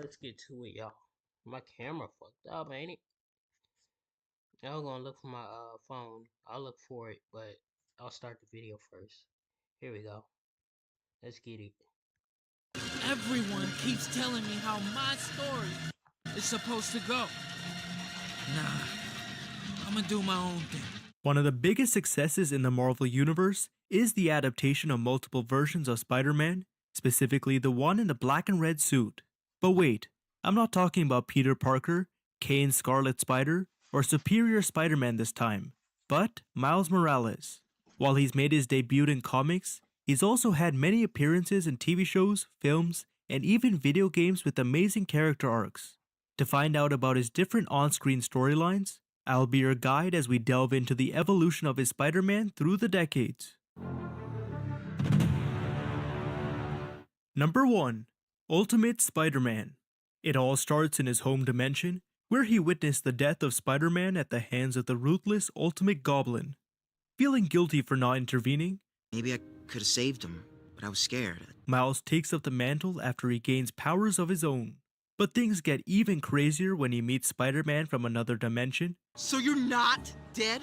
Let's get to it, y'all. My camera fucked up, ain't it? I was gonna look for my phone. I'll look for it, but I'll start the video first. Here we go. Let's get it. Everyone keeps telling me how my story is supposed to go. Nah, I'm gonna do my own thing. One of the biggest successes in the Marvel Universe is the adaptation of multiple versions of Spider-Man, specifically the one in the black and red suit. But wait, I'm not talking about Peter Parker, Kane's Scarlet Spider, or Superior Spider-Man this time, but Miles Morales. While he's made his debut in comics, he's also had many appearances in TV shows, films, and even video games with amazing character arcs. To find out about his different on-screen storylines, I'll be your guide as we delve into the evolution of his Spider-Man through the decades. Number 1. Ultimate Spider-Man. It all starts in his home dimension, where he witnessed the death of Spider-Man at the hands of the ruthless Ultimate Goblin. Feeling guilty for not intervening, Maybe I could have saved him, but I was scared. Miles takes up the mantle after he gains powers of his own. But things get even crazier when he meets Spider-Man from another dimension, So you're not dead?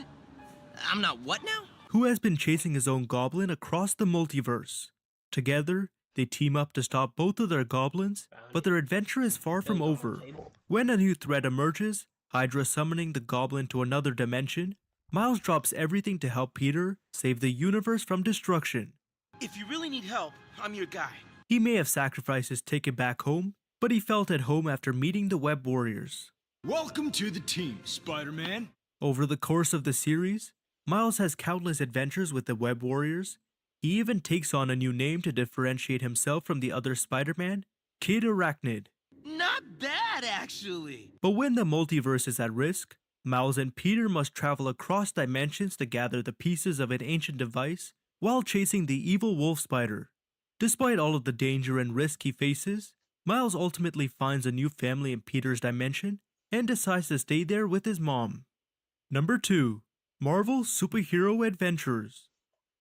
I'm not what now? who has been chasing his own goblin across the multiverse. Together, they team up to stop both of their goblins, but their adventure is far from over. When a new threat emerges, Hydra summoning the goblin to another dimension, Miles drops everything to help Peter save the universe from destruction. If you really need help, I'm your guy. He may have sacrificed his ticket back home, but he felt at home after meeting the Web Warriors. Welcome to the team, Spider-Man. Over the course of the series, Miles has countless adventures with the Web Warriors. He even takes on a new name to differentiate himself from the other Spider-Man, Kid Arachnid. Not bad, actually. But when the multiverse is at risk, Miles and Peter must travel across dimensions to gather the pieces of an ancient device while chasing the evil Wolf Spider. Despite all of the danger and risk he faces, Miles ultimately finds a new family in Peter's dimension and decides to stay there with his mom. Number 2. Marvel Superhero Adventures.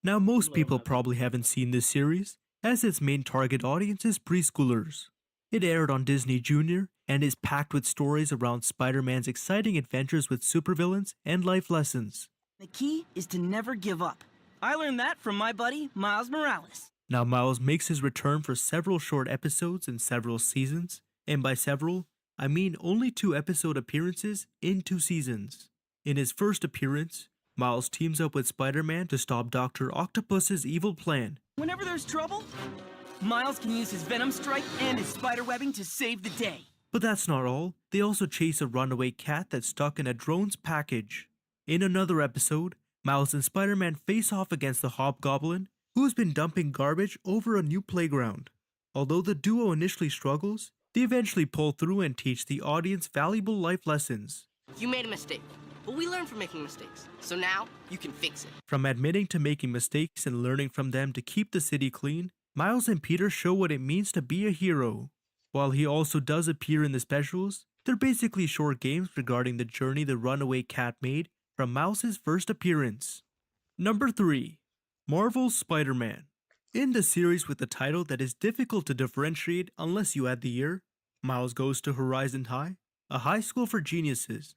Now most people probably haven't seen this series, as its main target audience is preschoolers. It aired on Disney Junior and is packed with stories around Spider-Man's exciting adventures with supervillains and life lessons. The key is to never give up. I learned that from my buddy, Miles Morales. Now Miles makes his return for several short episodes in several seasons, and by several, I mean only 2 episode appearances in 2 seasons. In his first appearance, Miles teams up with Spider-Man to stop Dr. Octopus's evil plan. Whenever there's trouble, Miles can use his Venom Strike and his spider webbing to save the day. But that's not all, they also chase a runaway cat that's stuck in a drone's package. In another episode, Miles and Spider-Man face off against the Hobgoblin, who's been dumping garbage over a new playground. Although the duo initially struggles, they eventually pull through and teach the audience valuable life lessons. You made a mistake, but we learn from making mistakes. So now you can fix it. From admitting to making mistakes and learning from them to keep the city clean, Miles and Peter show what it means to be a hero. While he also does appear in the specials, they're basically short games regarding the journey the runaway cat made from Miles' first appearance. Number 3. Marvel's Spider-Man. In the series with the title that is difficult to differentiate unless you add the year, Miles goes to Horizon High, a high school for geniuses.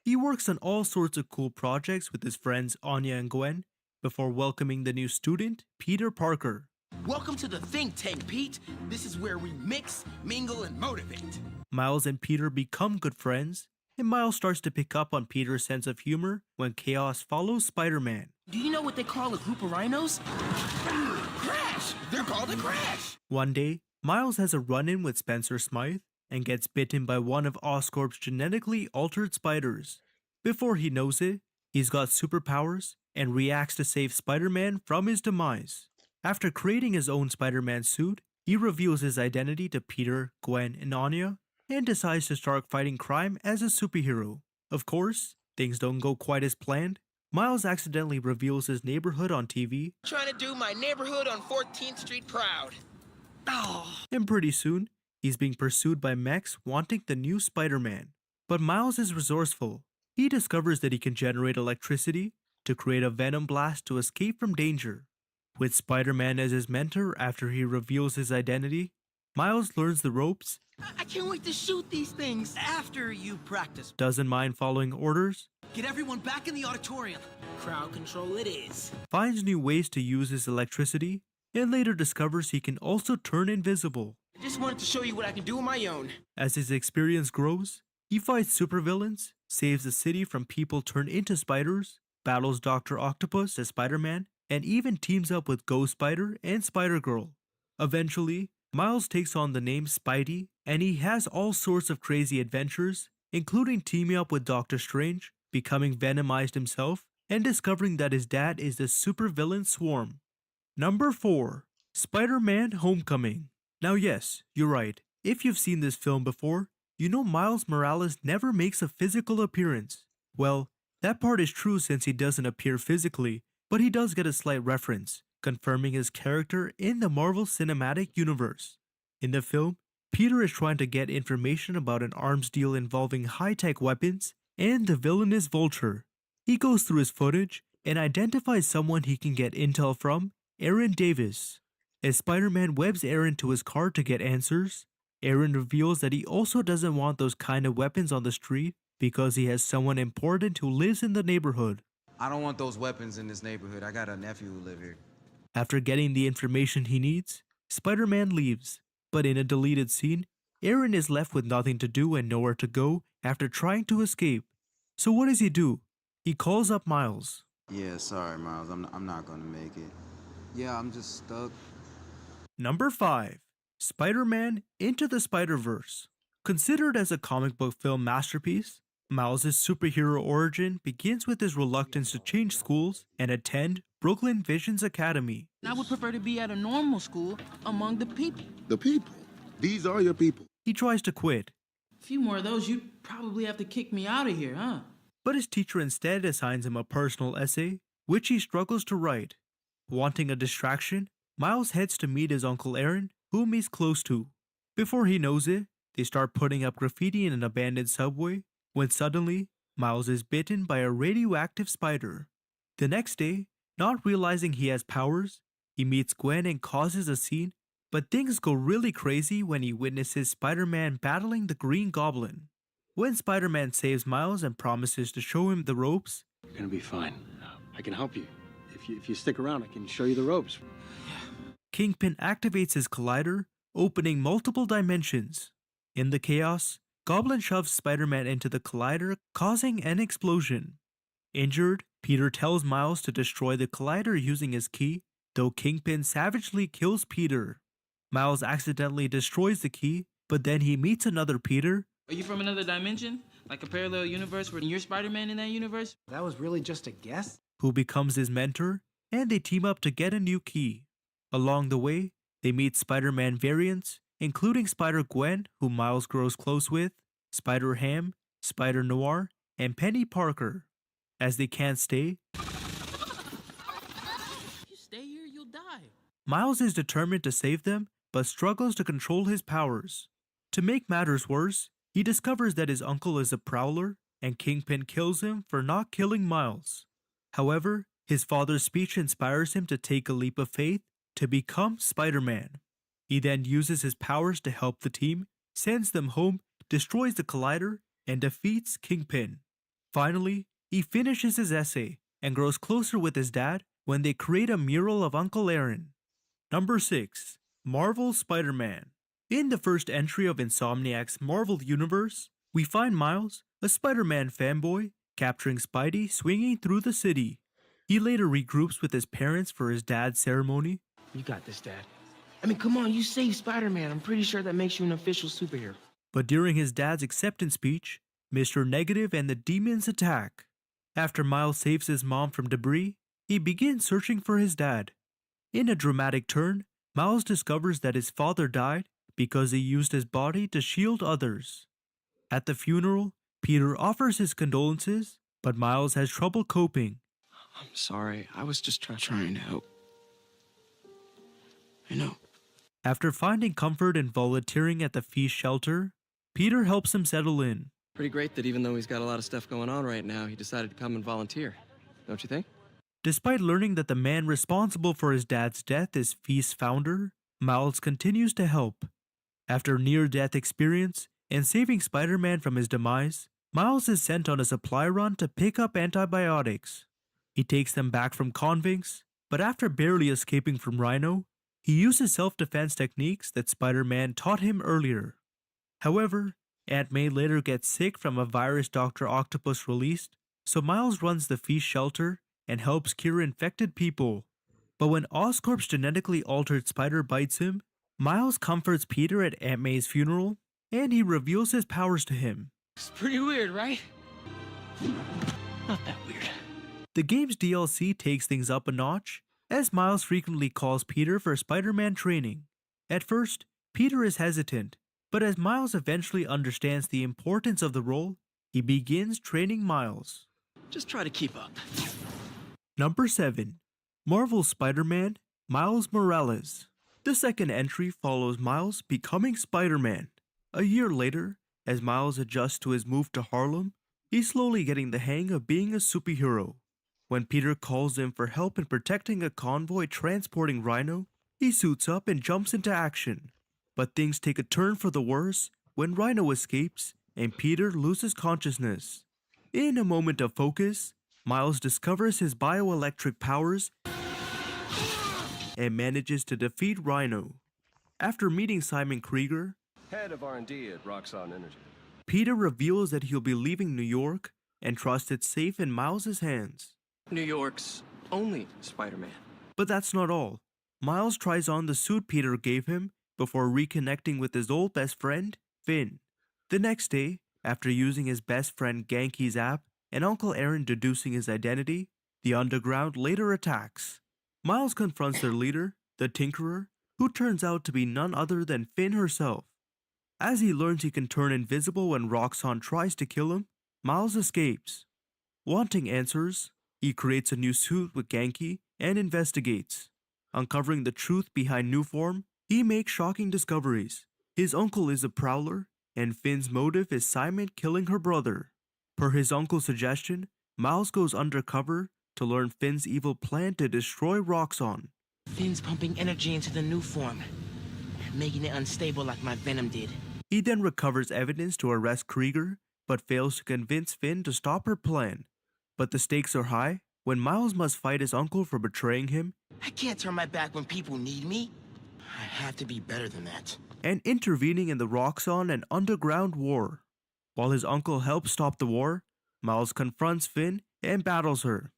He works on all sorts of cool projects with his friends Anya and Gwen before welcoming the new student, Peter Parker. Welcome to the think tank, Pete. This is where we mix, mingle, and motivate. Miles and Peter become good friends, and Miles starts to pick up on Peter's sense of humor when chaos follows Spider-Man. Do you know what they call a group of rhinos? Crash! They're called a crash! One day, Miles has a run-in with Spencer Smythe and gets bitten by one of Oscorp's genetically altered spiders. Before he knows it, he's got superpowers and reacts to save Spider-Man from his demise. After creating his own Spider-Man suit, he reveals his identity to Peter, Gwen, and Anya, and decides to start fighting crime as a superhero. Of course, things don't go quite as planned. Miles accidentally reveals his neighborhood on TV, Trying to do my neighborhood on 14th Street proud. Oh. and pretty soon, he's being pursued by mechs wanting the new Spider-Man. But Miles is resourceful. He discovers that he can generate electricity to create a venom blast to escape from danger. With Spider-Man as his mentor after he reveals his identity, Miles learns the ropes, I can't wait to shoot these things. After you practice, doesn't mind following orders, Get everyone back in the auditorium. crowd control it is. finds new ways to use his electricity, and later discovers he can also turn invisible. I just wanted to show you what I can do on my own. As his experience grows, he fights supervillains, saves the city from people turned into spiders, battles Dr. Octopus as Spider-Man, and even teams up with Ghost Spider and Spider-Girl. Eventually, Miles takes on the name Spidey, and he has all sorts of crazy adventures, including teaming up with Doctor Strange, becoming Venomized himself, and discovering that his dad is the supervillain Swarm. Number 4. Spider-Man Homecoming. Now yes, you're right. If you've seen this film before, you know Miles Morales never makes a physical appearance. Well, that part is true since he doesn't appear physically, but he does get a slight reference, confirming his character in the Marvel Cinematic Universe. In the film, Peter is trying to get information about an arms deal involving high-tech weapons and the villainous Vulture. He goes through his footage and identifies someone he can get intel from, Aaron Davis. As Spider-Man webs Aaron to his car to get answers, Aaron reveals that he also doesn't want those kind of weapons on the street because he has someone important who lives in the neighborhood. I don't want those weapons in this neighborhood. I got a nephew who live here. After getting the information he needs, Spider-Man leaves, but in a deleted scene, Aaron is left with nothing to do and nowhere to go after trying to escape. So what does he do? He calls up Miles. Yeah, sorry, Miles. I'm not gonna make it. Yeah, I'm just stuck. Number 5. Spider-Man Into the Spider-Verse. Considered as a comic book film masterpiece, Miles' superhero origin begins with his reluctance to change schools and attend Brooklyn Visions Academy. I would prefer to be at a normal school among the people. The people. These are your people. He tries to quit, A few more of those, you'd probably have to kick me out of here, huh? but his teacher instead assigns him a personal essay, which he struggles to write. Wanting a distraction, Miles heads to meet his Uncle Aaron, whom he's close to. Before he knows it, they start putting up graffiti in an abandoned subway, when suddenly, Miles is bitten by a radioactive spider. The next day, not realizing he has powers, he meets Gwen and causes a scene, but things go really crazy when he witnesses Spider-Man battling the Green Goblin. When Spider-Man saves Miles and promises to show him the ropes, You're gonna be fine. I can help you. If you stick around, I can show you the ropes. Kingpin activates his collider, opening multiple dimensions. In the chaos, Goblin shoves Spider-Man into the collider, causing an explosion. Injured, Peter tells Miles to destroy the collider using his key, though Kingpin savagely kills Peter. Miles accidentally destroys the key, but then he meets another Peter, Are you from another dimension? Like a parallel universe where you're Spider-Man in that universe? That was really just a guess? who becomes his mentor, and they team up to get a new key. Along the way, they meet Spider-Man variants, including Spider-Gwen, who Miles grows close with, Spider-Ham, Spider-Noir, and Penny Parker. As they can't stay, If you stay here, you'll die. Miles is determined to save them, but struggles to control his powers. To make matters worse, he discovers that his uncle is a prowler, and Kingpin kills him for not killing Miles. However, his father's speech inspires him to take a leap of faith to become Spider-Man. He then uses his powers to help the team, sends them home, destroys the collider, and defeats Kingpin. Finally, he finishes his essay and grows closer with his dad when they create a mural of Uncle Aaron. Number 6. Marvel Spider-Man. In the first entry of Insomniac's Marvel Universe, we find Miles, a Spider-Man fanboy, capturing Spidey swinging through the city. He later regroups with his parents for his dad's ceremony, You got this, Dad. I mean, come on, you saved Spider-Man. I'm pretty sure that makes you an official superhero. but during his dad's acceptance speech, Mr. Negative and the demons attack. After Miles saves his mom from debris, he begins searching for his dad. In a dramatic turn, Miles discovers that his father died because he used his body to shield others. At the funeral, Peter offers his condolences, but Miles has trouble coping. I'm sorry. I was just trying to help. I know. After finding comfort in volunteering at the feast shelter, Peter helps him settle in. Pretty great that even though he's got a lot of stuff going on right now, he decided to come and volunteer. Don't you think? Despite learning that the man responsible for his dad's death is Feast's founder, Miles continues to help. After near-death experience and saving Spider-Man from his demise, Miles is sent on a supply run to pick up antibiotics. He takes them back from convicts, but after barely escaping from Rhino, he uses self-defense techniques that Spider-Man taught him earlier. However, Aunt May later gets sick from a virus Dr. Octopus released, so Miles runs the feast shelter and helps cure infected people. But when Oscorp's genetically altered spider bites him, Miles comforts Peter at Aunt May's funeral, and he reveals his powers to him. It's pretty weird, right? Not that weird. The game's DLC takes things up a notch, as Miles frequently calls Peter for Spider-Man training. At first, Peter is hesitant, but as Miles eventually understands the importance of the role, he begins training Miles. Just try to keep up. Number 7. Marvel's Spider-Man, Miles Morales. The second entry follows Miles becoming Spider-Man. A year later, as Miles adjusts to his move to Harlem, he's slowly getting the hang of being a superhero. When Peter calls him for help in protecting a convoy transporting Rhino, he suits up and jumps into action. But things take a turn for the worse when Rhino escapes and Peter loses consciousness. In a moment of focus, Miles discovers his bioelectric powers and manages to defeat Rhino. After meeting Simon Krieger, head of R&D at Roxxon Energy, Peter reveals that he'll be leaving New York and trusts it safe in Miles' hands. New York's only Spider-Man. But that's not all. Miles tries on the suit Peter gave him before reconnecting with his old best friend, Finn. The next day, after using his best friend Genki's app and Uncle Aaron deducing his identity, the Underground later attacks. Miles confronts their leader, the Tinkerer, who turns out to be none other than Finn herself. As he learns he can turn invisible when Roxxon tries to kill him, Miles escapes. Wanting answers, he creates a new suit with Genki and investigates. Uncovering the truth behind Nuform, he makes shocking discoveries. His uncle is a prowler, and Finn's motive is Simon killing her brother. Per his uncle's suggestion, Miles goes undercover to learn Finn's evil plan to destroy Roxxon. Finn's pumping energy into the new form, making it unstable like my Venom did. He then recovers evidence to arrest Krieger, but fails to convince Finn to stop her plan. But the stakes are high when Miles must fight his uncle for betraying him. I can't turn my back when people need me. I have to be better than that. And intervening in the Roxxon and Underground war. While his uncle helps stop the war, Miles confronts Finn and battles her.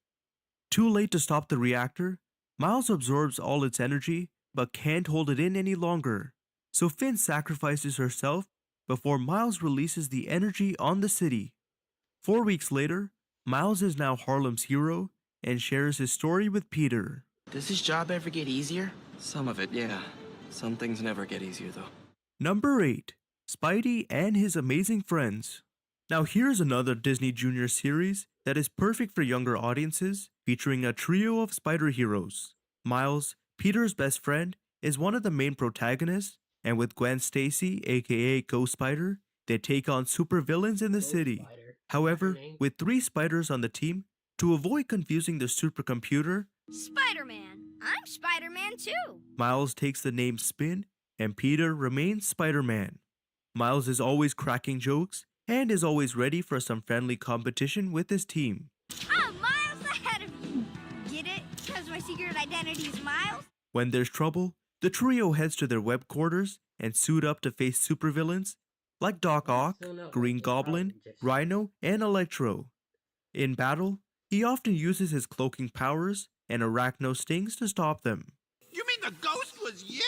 Too late to stop the reactor, Miles absorbs all its energy but can't hold it in any longer. So Finn sacrifices herself before Miles releases the energy on the city. 4 weeks later, Miles is now Harlem's hero and shares his story with Peter. Does this job ever get easier? Some of it, yeah. Some things never get easier, though. Number 8. Spidey and His Amazing Friends. Now here's another Disney Junior series that is perfect for younger audiences, featuring a trio of spider heroes. Miles, Peter's best friend, is one of the main protagonists, and with Gwen Stacy, aka Ghost Spider, they take on supervillains in the city. However, with 3 spiders on the team, to avoid confusing the supercomputer, Spider-Man. I'm Spider-Man too. Miles takes the name Spin, and Peter remains Spider-Man. Miles is always cracking jokes, and is always ready for some friendly competition with his team. I'm miles ahead of you. Get it? Because my secret identity is Miles? When there's trouble, the trio heads to their web quarters and suit up to face supervillains like Doc Ock, Green Goblin, Rhino, and Electro. In battle, he often uses his cloaking powers and arachno stings to stop them. You mean the ghost was you?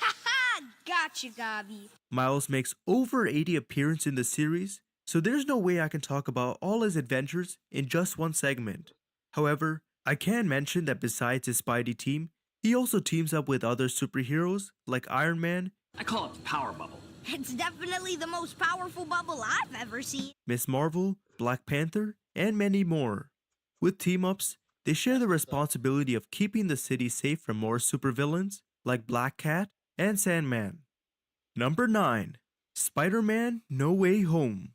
Ha ha! Gotcha, Gobby. Miles makes over 80 appearances in the series, so there's no way I can talk about all his adventures in just one segment. However, I can mention that besides his Spidey team, he also teams up with other superheroes like Iron Man. I call it Power Bubble. It's definitely the most powerful bubble I've ever seen. Miss Marvel, Black Panther, and many more. With team-ups, they share the responsibility of keeping the city safe from more supervillains like Black Cat and Sandman. Number 9. Spider-Man No Way Home.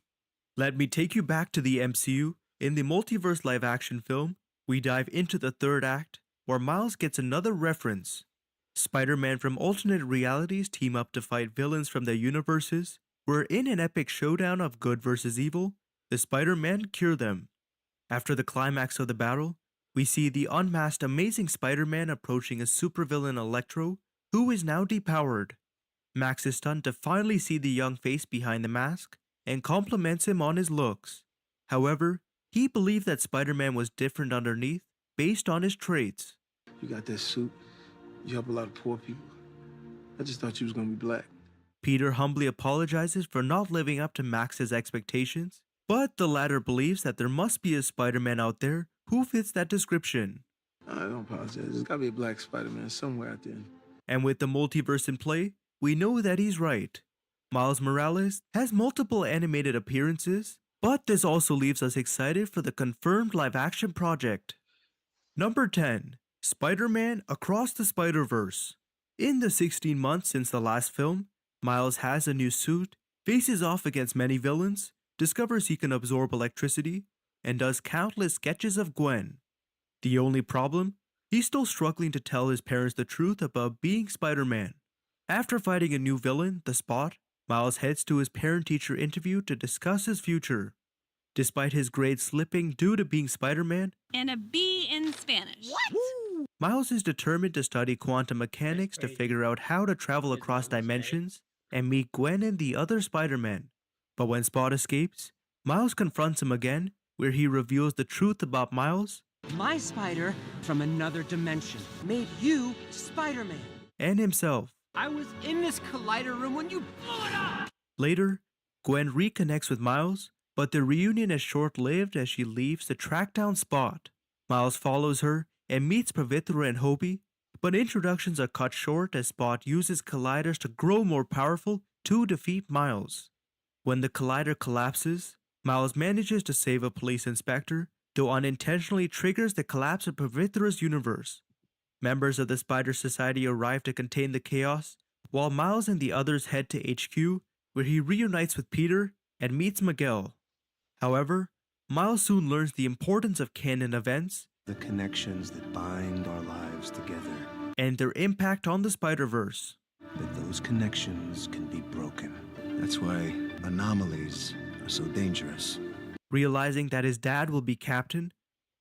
Let me take you back to the MCU. In the multiverse live-action film, we dive into the third act, where Miles gets another reference. Spider-Man from alternate realities team up to fight villains from their universes, where in an epic showdown of good versus evil, the Spider-Man cure them. After the climax of the battle, we see the unmasked Amazing Spider-Man approaching a supervillain Electro, who is now depowered. Max is stunned to finally see the young face behind the mask, and compliments him on his looks. However, he believed that Spider-Man was different underneath, based on his traits. You got that suit, you help a lot of poor people. I just thought you was gonna be black. Peter humbly apologizes for not living up to Max's expectations, but the latter believes that there must be a Spider-Man out there who fits that description. I don't apologize. There's gotta be a black Spider-Man somewhere out there. And with the multiverse in play, we know that he's right. Miles Morales has multiple animated appearances, but this also leaves us excited for the confirmed live-action project. Number 10. Spider-Man Across the Spider-Verse. In the 16 months since the last film, Miles has a new suit, faces off against many villains, discovers he can absorb electricity, and does countless sketches of Gwen. The only problem? He's still struggling to tell his parents the truth about being Spider-Man. After fighting a new villain, the Spot, Miles heads to his parent-teacher interview to discuss his future. Despite his grades slipping due to being Spider-Man, and a B in Spanish. What? Miles is determined to study quantum mechanics to figure out how to travel across dimensions and meet Gwen and the other Spider-Man. But when Spot escapes, Miles confronts him again, where he reveals the truth about Miles. My spider from another dimension made you Spider-Man. And himself. I was in this collider room when you blew it up! Later, Gwen reconnects with Miles, but the reunion is short-lived as she leaves to track down Spot. Miles follows her and meets Pavitra and Hobie, but introductions are cut short as Spot uses colliders to grow more powerful to defeat Miles. When the collider collapses, Miles manages to save a police inspector, though unintentionally triggers the collapse of Pavitra's universe. Members of the Spider Society arrive to contain the chaos, while Miles and the others head to HQ, where he reunites with Peter and meets Miguel. However, Miles soon learns the importance of canon events, the connections that bind our lives together, and their impact on the Spider-Verse. That those connections can be broken. That's why anomalies are so dangerous. Realizing that his dad will be captain,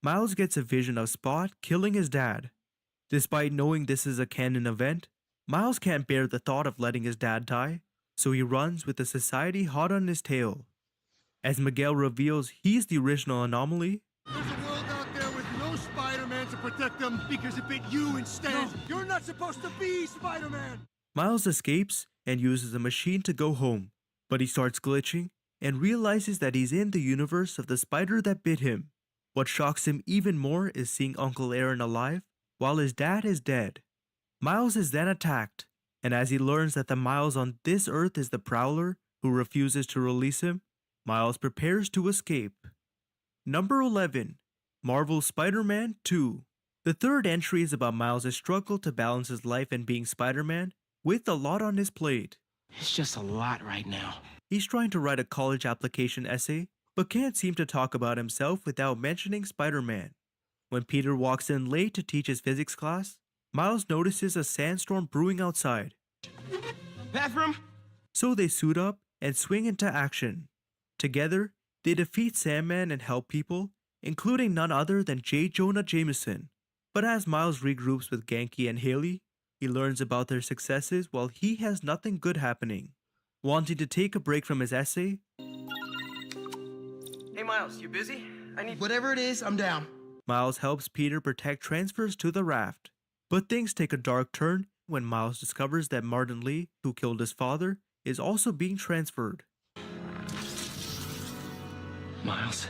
Miles gets a vision of Spot killing his dad. Despite knowing this is a canon event, Miles can't bear the thought of letting his dad die, so he runs with the society hot on his tail. As Miguel reveals he's the original anomaly, there's a world out there with no Spider-Man to protect them because it bit you instead. No, you're not supposed to be Spider-Man. Miles escapes and uses a machine to go home, but he starts glitching and realizes that he's in the universe of the spider that bit him. What shocks him even more is seeing Uncle Aaron alive while his dad is dead. Miles is then attacked, and as he learns that the Miles on this Earth is the Prowler who refuses to release him, Miles prepares to escape. Number 11. Marvel's Spider-Man 2. The third entry is about Miles' struggle to balance his life and being Spider-Man with a lot on his plate. It's just a lot right now. He's trying to write a college application essay, but can't seem to talk about himself without mentioning Spider-Man. When Peter walks in late to teach his physics class, Miles notices a sandstorm brewing outside. Bathroom? So they suit up and swing into action. Together, they defeat Sandman and help people, including none other than J. Jonah Jameson. But as Miles regroups with Genki and Haley, he learns about their successes while he has nothing good happening. Wanting to take a break from his essay, Hey Miles, you busy? I need whatever it is, I'm down. Miles helps Peter protect transfers to the raft. But things take a dark turn when Miles discovers that Martin Lee, who killed his father, is also being transferred. Miles.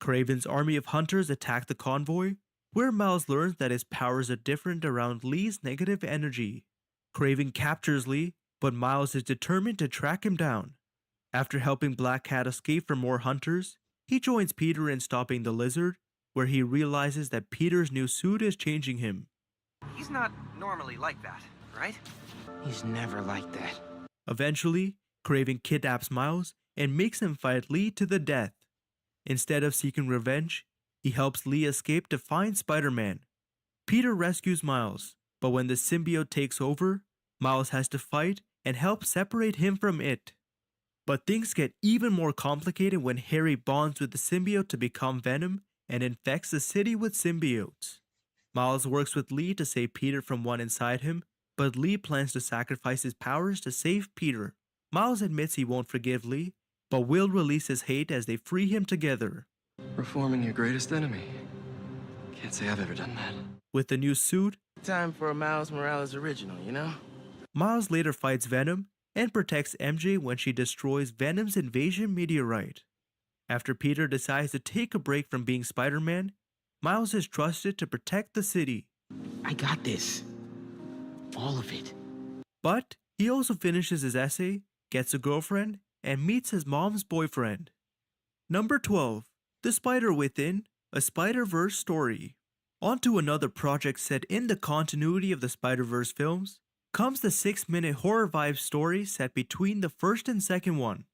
Kraven's army of hunters attack the convoy, where Miles learns that his powers are different around Lee's negative energy. Kraven captures Lee, but Miles is determined to track him down. After helping Black Cat escape from more hunters, he joins Peter in stopping the lizard, where he realizes that Peter's new suit is changing him. He's not normally like that, right? He's never like that. Eventually, Kraven kidnaps Miles and makes him fight Lee to the death. Instead of seeking revenge, he helps Lee escape to find Spider-Man. Peter rescues Miles, But when the symbiote takes over, Miles has to fight and help separate him from it. But things get even more complicated when Harry bonds with the symbiote to become Venom and infects the city with symbiotes. Miles works with Lee to save Peter from one inside him, but Lee plans to sacrifice his powers to save Peter. Miles admits he won't forgive Lee, but will release his hate as they free him together. Reforming your greatest enemy. Can't say I've ever done that. With the new suit, Time for a Miles Morales original, you know? Miles later fights Venom and protects MJ when she destroys Venom's invasion meteorite. After Peter decides to take a break from being Spider-Man, Miles is trusted to protect the city. I got this. All of it. But he also finishes his essay, gets a girlfriend, and meets his mom's boyfriend. Number 12. The Spider Within, a Spider-Verse story. On to another project set in the continuity of the Spider-Verse films comes the 6-minute horror vibe story set between the first and second one.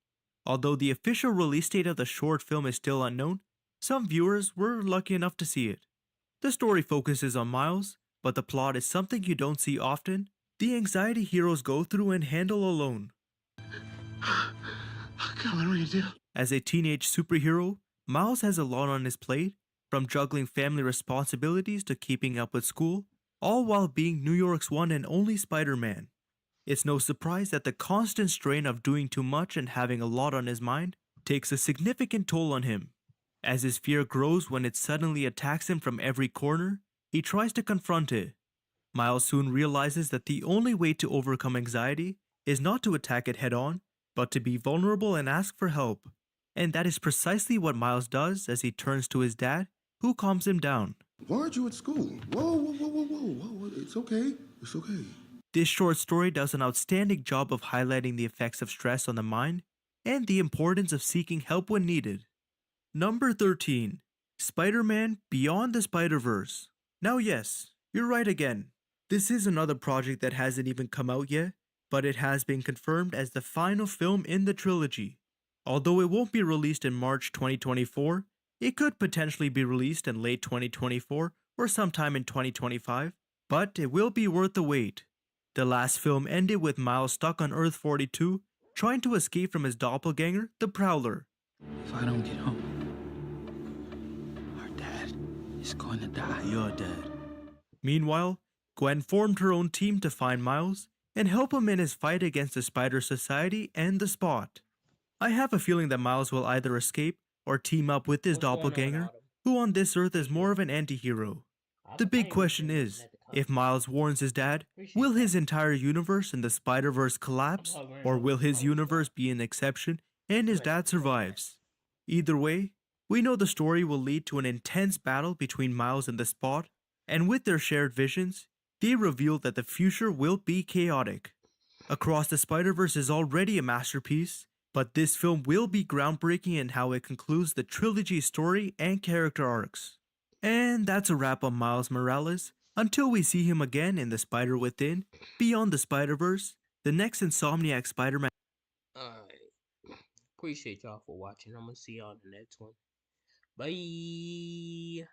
Although the official release date of the short film is still unknown, some viewers were lucky enough to see it. The story focuses on Miles, but the plot is something you don't see often, the anxiety heroes go through and handle alone. Come on, what do? As a teenage superhero, Miles has a lot on his plate, from juggling family responsibilities to keeping up with school, all while being New York's one and only Spider-Man. It's no surprise that the constant strain of doing too much and having a lot on his mind takes a significant toll on him. As his fear grows when it suddenly attacks him from every corner, he tries to confront it. Miles soon realizes that the only way to overcome anxiety is not to attack it head-on, but to be vulnerable and ask for help. And that is precisely what Miles does as he turns to his dad, who calms him down. Why aren't you at school? Whoa. It's okay. It's okay. This short story does an outstanding job of highlighting the effects of stress on the mind and the importance of seeking help when needed. Number 13. Spider-Man Beyond the Spider-Verse. Now yes, you're right again. This is another project that hasn't even come out yet, but it has been confirmed as the final film in the trilogy. Although it won't be released in March 2024, it could potentially be released in late 2024 or sometime in 2025, but it will be worth the wait. The last film ended with Miles stuck on Earth 42, trying to escape from his doppelganger, the Prowler. If I don't get home, our dad is going to die. Your dad. Meanwhile, Gwen formed her own team to find Miles and help him in his fight against the Spider Society and the Spot. I have a feeling that Miles will either escape or team up with his doppelganger, who on this Earth is more of an anti-hero. The big question is, if Miles warns his dad, will his entire universe in the Spider-Verse collapse, or will his universe be an exception and his dad survives? Either way, we know the story will lead to an intense battle between Miles and the Spot, and with their shared visions, they reveal that the future will be chaotic. Across the Spider-Verse is already a masterpiece, but this film will be groundbreaking in how it concludes the trilogy story and character arcs. And that's a wrap on Miles Morales. Until we see him again in The Spider Within, Beyond the Spider-Verse, the next Insomniac Spider-Man. Alright. Appreciate y'all for watching. I'm gonna see y'all in the next one. Bye.